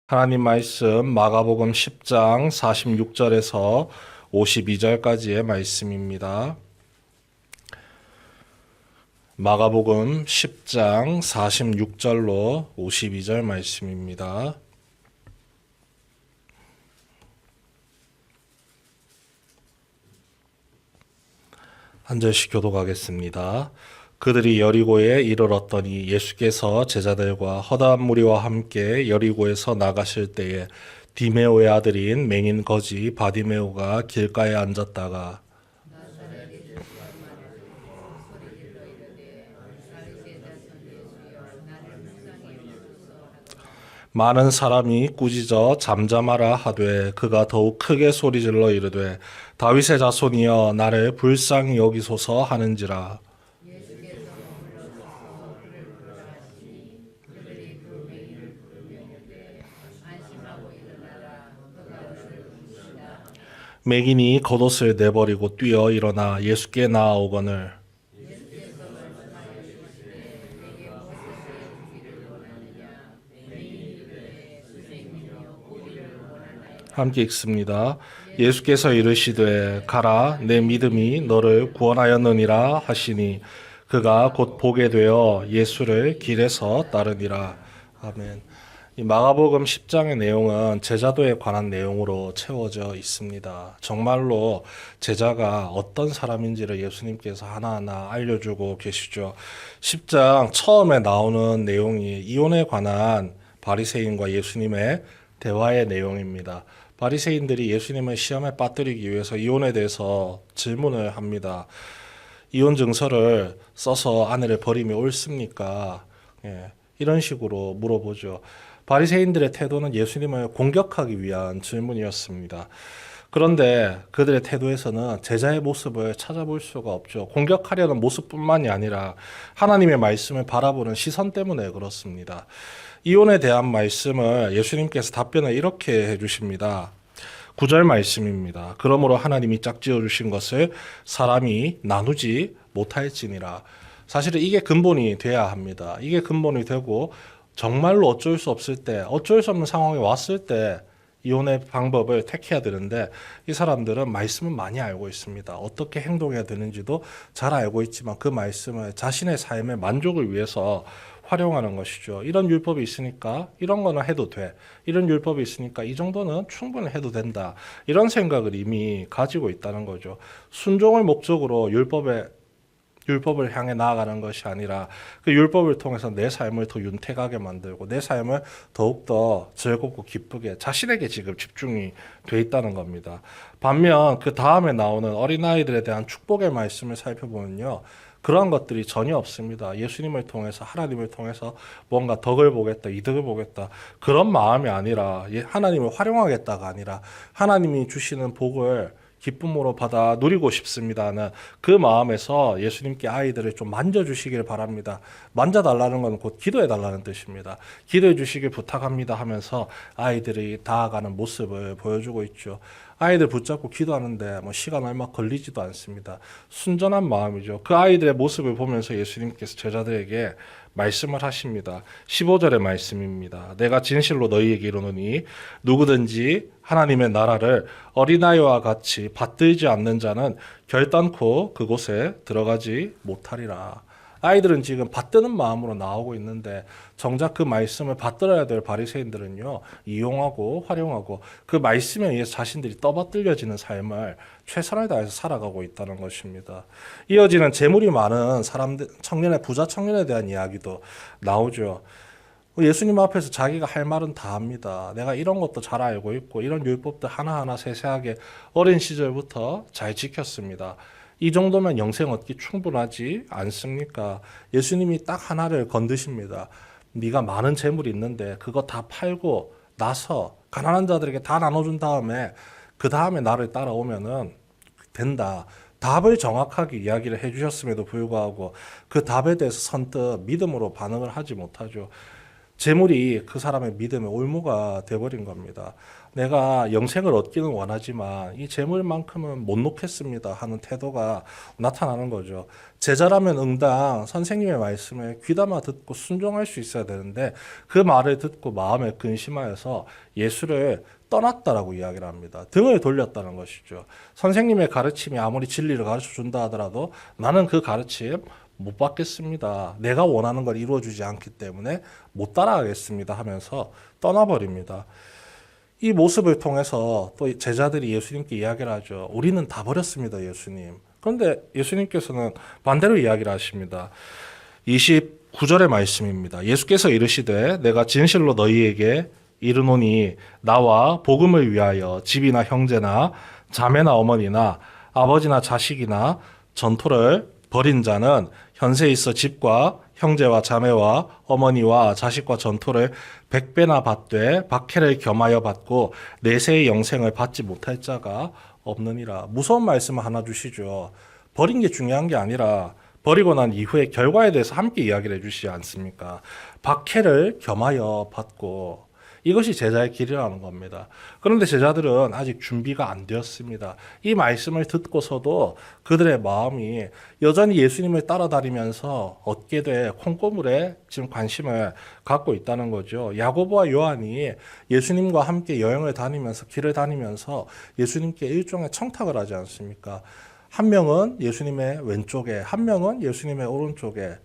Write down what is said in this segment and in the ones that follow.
하나님 말씀 마가복음 10장 46절에서 52절까지의 말씀입니다. 마가복음 10장 46절로 52절 말씀입니다. 한 절씩 교독하겠습니다. 그들이 여리고에 이르렀더니 예수께서 제자들과 허다한 무리와 함께 여리고에서 나가실 때에 디메오의 아들인 맹인 거지 바디메오가 길가에 앉았다가 많은 사람이 꾸짖어 잠잠하라 하되 그가 더욱 크게 소리질러 이르되 다윗의 자손이여 나를 불쌍히 여기소서 하는지라. 맹인이 겉옷을 내버리고 뛰어 일어나 예수께 나아오거늘 함께 읽습니다. 예수께서 이르시되 가라 내 믿음이 너를 구원하였느니라 하시니 그가 곧 보게 되어 예수를 길에서 따르니라. 아멘. 이 마가복음 10장의 내용은 제자도에 관한 내용으로 채워져 있습니다. 정말로 제자가 어떤 사람인지를 예수님께서 하나하나 알려주고 계시죠. 10장 처음에 나오는 내용이 이혼에 관한 바리새인과 예수님의 대화의 내용입니다. 바리새인들이 예수님을 시험에 빠뜨리기 위해서 이혼에 대해서 질문을 합니다. 이혼 증서를 써서 아내를 버리면 옳습니까? 이런 식으로 물어보죠. 바리새인들의 태도는 예수님을 공격하기 위한 질문이었습니다. 그런데 그들의 태도에서는 제자의 모습을 찾아볼 수가 없죠. 공격하려는 모습뿐만이 아니라 하나님의 말씀을 바라보는 시선 때문에 그렇습니다. 이혼에 대한 말씀을 예수님께서 답변을 이렇게 해주십니다. 9절 말씀입니다. 그러므로 하나님이 짝지어 주신 것을 사람이 나누지 못할지니라. 사실은 이게 근본이 돼야 합니다. 이게 근본이 되고 정말로 어쩔 수 없을 때, 어쩔 수 없는 상황이 왔을 때 이혼의 방법을 택해야 되는데 이 사람들은 말씀은 많이 알고 있습니다. 어떻게 행동해야 되는지도 잘 알고 있지만 그 말씀을 자신의 삶의 만족을 위해서 활용하는 것이죠. 이런 율법이 있으니까 이런 거는 해도 돼. 이런 율법이 있으니까 이 정도는 충분히 해도 된다. 이런 생각을 이미 가지고 있다는 거죠. 순종을 목적으로 율법을 향해 나아가는 것이 아니라 그 율법을 통해서 내 삶을 더 윤택하게 만들고 내 삶을 더욱더 즐겁고 기쁘게 자신에게 지금 집중이 돼 있다는 겁니다. 반면 그 다음에 나오는 어린아이들에 대한 축복의 말씀을 살펴보면요. 그러한 것들이 전혀 없습니다. 예수님을 통해서 하나님을 통해서 뭔가 덕을 보겠다, 이득을 보겠다 그런 마음이 아니라 하나님을 활용하겠다가 아니라 하나님이 주시는 복을 기쁨으로 받아 누리고 싶습니다는 그 마음에서 예수님께 아이들을 좀 만져주시길 바랍니다. 만져달라는 건 곧 기도해달라는 뜻입니다. 기도해 주시길 부탁합니다 하면서 아이들이 다가가는 모습을 보여주고 있죠. 아이들 붙잡고 기도하는데 뭐 시간 얼마 걸리지도 않습니다. 순전한 마음이죠. 그 아이들의 모습을 보면서 예수님께서 제자들에게 말씀을 하십니다. 15절의 말씀입니다. 내가 진실로 너희에게 이르노니 누구든지 하나님의 나라를 어린아이와 같이 받들지 않는 자는 결단코 그곳에 들어가지 못하리라. 아이들은 지금 받드는 마음으로 나오고 있는데 정작 그 말씀을 받들어야 될 바리새인들은요 이용하고 활용하고 그 말씀에 의해서 자신들이 떠받들려지는 삶을 최선을 다해서 살아가고 있다는 것입니다. 이어지는 재물이 많은 사람들, 부자 청년에 대한 이야기도 나오죠. 예수님 앞에서 자기가 할 말은 다 합니다. 내가 이런 것도 잘 알고 있고 이런 율법도 하나하나 세세하게 어린 시절부터 잘 지켰습니다. 이 정도면 영생 얻기 충분하지 않습니까? 예수님이 딱 하나를 건드십니다. 네가 많은 재물이 있는데 그거 다 팔고 나서 가난한 자들에게 다 나눠준 다음에 그 다음에 나를 따라오면은 된다. 답을 정확하게 이야기를 해주셨음에도 불구하고 그 답에 대해서 선뜻 믿음으로 반응을 하지 못하죠. 재물이 그 사람의 믿음의 올무가 되어버린 겁니다. 내가 영생을 얻기는 원하지만 이 재물만큼은 못 놓겠습니다 하는 태도가 나타나는 거죠. 제자라면 응당 선생님의 말씀에 귀담아 듣고 순종할 수 있어야 되는데 그 말을 듣고 마음에 근심하여서 예수를 떠났다라고 이야기를 합니다. 등을 돌렸다는 것이죠. 선생님의 가르침이 아무리 진리를 가르쳐 준다 하더라도 나는 그 가르침 못 받겠습니다. 내가 원하는 걸 이루어주지 않기 때문에 못 따라가겠습니다 하면서 떠나버립니다. 이 모습을 통해서 또 제자들이 예수님께 이야기를 하죠. 우리는 다 버렸습니다, 예수님. 그런데 예수님께서는 반대로 이야기를 하십니다. 29절의 말씀입니다. 예수께서 이르시되 내가 진실로 너희에게 이르노니 나와 복음을 위하여 집이나 형제나 자매나 어머니나 아버지나 자식이나 전토를 버린 자는 현세에 있어 집과 형제와 자매와 어머니와 자식과 전토를 100배나 받되 박해를 겸하여 받고 내세의 영생을 받지 못할 자가 없느니라. 무서운 말씀을 하나 주시죠. 버린 게 중요한 게 아니라 버리고 난 이후의 결과에 대해서 함께 이야기를 해주시지 않습니까? 박해를 겸하여 받고 이것이 제자의 길이라는 겁니다. 그런데 제자들은 아직 준비가 안 되었습니다. 이 말씀을 듣고서도 그들의 마음이 여전히 예수님을 따라다니면서 얻게 될 콩고물에 지금 관심을 갖고 있다는 거죠. 야고보와 요한이 예수님과 함께 여행을 다니면서 길을 다니면서 예수님께 일종의 청탁을 하지 않습니까? 한 명은 예수님의 왼쪽에, 한 명은 예수님의 오른쪽에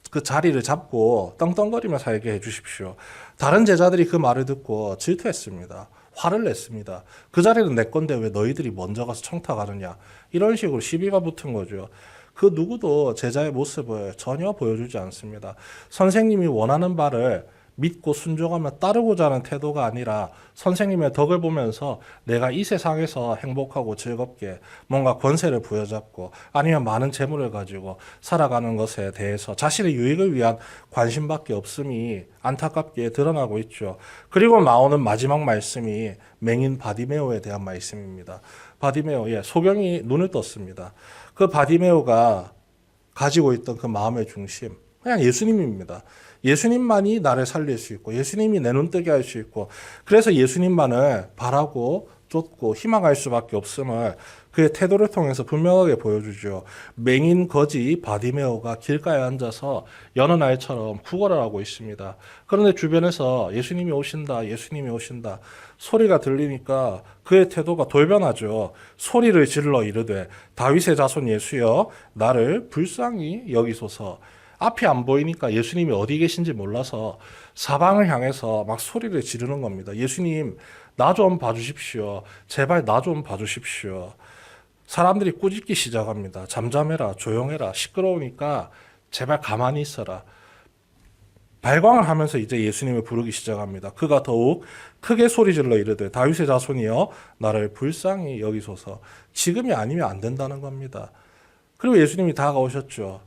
그 자리를 잡고 떵떵거리며 살게 해주십시오. 다른 제자들이 그 말을 듣고 질투했습니다. 화를 냈습니다. 그 자리는 내 건데 왜 너희들이 먼저 가서 청탁하느냐. 이런 식으로 시비가 붙은 거죠. 그 누구도 제자의 모습을 전혀 보여주지 않습니다. 선생님이 원하는 바를 믿고 순종하며 따르고자 하는 태도가 아니라 선생님의 덕을 보면서 내가 이 세상에서 행복하고 즐겁게 뭔가 권세를 부여잡고 아니면 많은 재물을 가지고 살아가는 것에 대해서 자신의 유익을 위한 관심밖에 없음이 안타깝게 드러나고 있죠. 그리고 나오는 마지막 말씀이 맹인 바디메오에 대한 말씀입니다. 바디메오, 소경이 눈을 떴습니다. 그 바디메오가 가지고 있던 그 마음의 중심, 그냥 예수님입니다. 예수님만이 나를 살릴 수 있고 예수님이 내 눈뜨게 할 수 있고 그래서 예수님만을 바라고 쫓고 희망할 수밖에 없음을 그의 태도를 통해서 분명하게 보여주죠. 맹인 거지 바디메오가 길가에 앉아서 여느 날처럼 구걸을 하고 있습니다. 그런데 주변에서 예수님이 오신다, 예수님이 오신다 소리가 들리니까 그의 태도가 돌변하죠. 소리를 질러 이르되 다윗의 자손 예수여 나를 불쌍히 여기소서. 앞이 안 보이니까 예수님이 어디 계신지 몰라서 사방을 향해서 막 소리를 지르는 겁니다. 예수님, 나 좀 봐주십시오. 제발 나 좀 봐주십시오. 사람들이 꾸짖기 시작합니다. 잠잠해라, 조용해라, 시끄러우니까 제발 가만히 있어라. 발광을 하면서 이제 예수님을 부르기 시작합니다. 그가 더욱 크게 소리질러 이르되 다윗의 자손이여 나를 불쌍히 여기소서. 지금이 아니면 안 된다는 겁니다. 그리고 예수님이 다가오셨죠.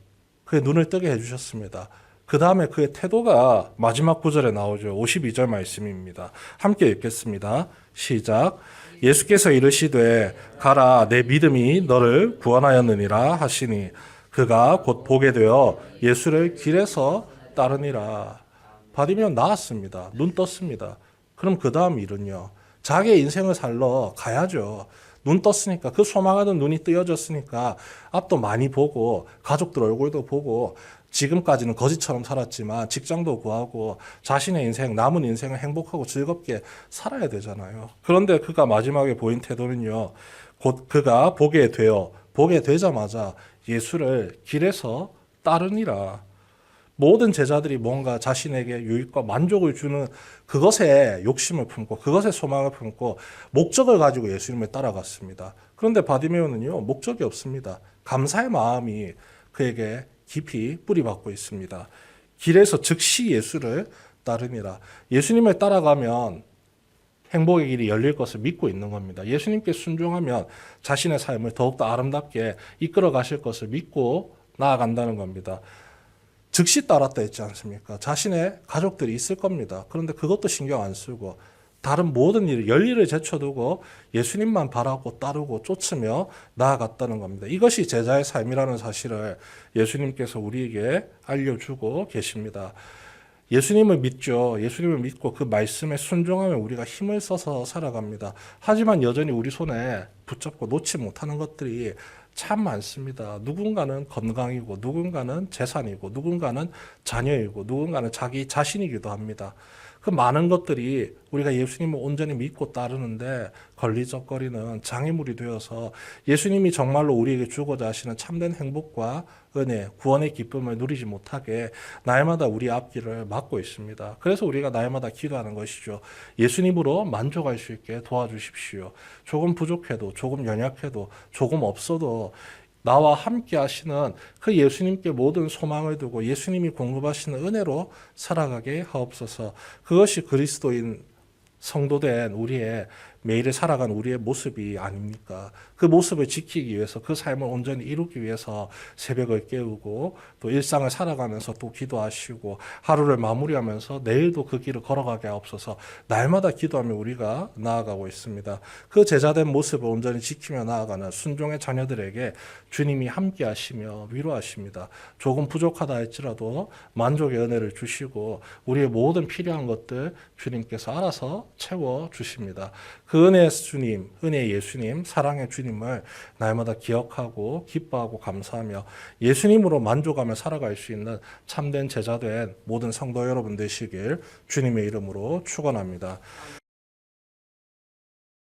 그의 눈을 뜨게 해주셨습니다. 그 다음에 그의 태도가 마지막 구절에 나오죠. 52절 말씀입니다. 함께 읽겠습니다. 시작. 예수께서 이르시되 가라 내 믿음이 너를 구원하였느니라 하시니 그가 곧 보게 되어 예수를 길에서 따르니라. 바디메오 나았습니다. 눈 떴습니다. 그럼 그 다음 일은요. 자기의 인생을 살러 가야죠. 눈 떴으니까 그 소망하던 눈이 뜨여졌으니까 앞도 많이 보고 가족들 얼굴도 보고 지금까지는 거지처럼 살았지만 직장도 구하고 자신의 인생 남은 인생을 행복하고 즐겁게 살아야 되잖아요. 그런데 그가 마지막에 보인 태도는요. 곧 그가 보게 되자마자 예수를 길에서 따르니라. 모든 제자들이 뭔가 자신에게 유익과 만족을 주는 그것에 욕심을 품고 그것에 소망을 품고 목적을 가지고 예수님을 따라갔습니다. 그런데 바디메오는요. 목적이 없습니다. 감사의 마음이 그에게 깊이 뿌리박고 있습니다. 길에서 즉시 예수를 따르니라. 예수님을 따라가면 행복의 길이 열릴 것을 믿고 있는 겁니다. 예수님께 순종하면 자신의 삶을 더욱더 아름답게 이끌어 가실 것을 믿고 나아간다는 겁니다. 즉시 따랐다 했지 않습니까? 자신의 가족들이 있을 겁니다. 그런데 그것도 신경 안 쓰고 다른 모든 일, 열일을 제쳐두고 예수님만 바라고 따르고 쫓으며 나아갔다는 겁니다. 이것이 제자의 삶이라는 사실을 예수님께서 우리에게 알려주고 계십니다. 예수님을 믿죠. 예수님을 믿고 그 말씀에 순종하면 우리가 힘을 써서 살아갑니다. 하지만 여전히 우리 손에 붙잡고 놓지 못하는 것들이 참 많습니다. 누군가는 건강이고, 누군가는 재산이고, 누군가는 자녀이고, 누군가는 자기 자신이기도 합니다. 그 많은 것들이 우리가 예수님을 온전히 믿고 따르는데 걸리적거리는 장애물이 되어서 예수님이 정말로 우리에게 주고자 하시는 참된 행복과 은혜, 구원의 기쁨을 누리지 못하게 날마다 우리 앞길을 막고 있습니다. 그래서 우리가 날마다 기도하는 것이죠. 예수님으로 만족할 수 있게 도와주십시오. 조금 부족해도, 조금 연약해도, 조금 없어도 나와 함께 하시는 그 예수님께 모든 소망을 두고 예수님이 공급하시는 은혜로 살아가게 하옵소서. 그것이 그리스도인 성도된 우리의 매일을 살아가는 우리의 모습이 아닙니까? 그 모습을 지키기 위해서 그 삶을 온전히 이루기 위해서 새벽을 깨우고 또 일상을 살아가면서 또 기도하시고 하루를 마무리하면서 내일도 그 길을 걸어가게 하옵소서. 날마다 기도하며 우리가 나아가고 있습니다. 그 제자된 모습을 온전히 지키며 나아가는 순종의 자녀들에게 주님이 함께 하시며 위로하십니다. 조금 부족하다 할지라도 만족의 은혜를 주시고 우리의 모든 필요한 것들 주님께서 알아서 채워 주십니다. 그 은혜의 주님, 은혜의 예수님, 사랑의 주님을 날마다 기억하고 기뻐하고 감사하며 예수님으로 만족하며 살아갈 수 있는 참된 제자된 모든 성도 여러분 되시길 주님의 이름으로 축원합니다.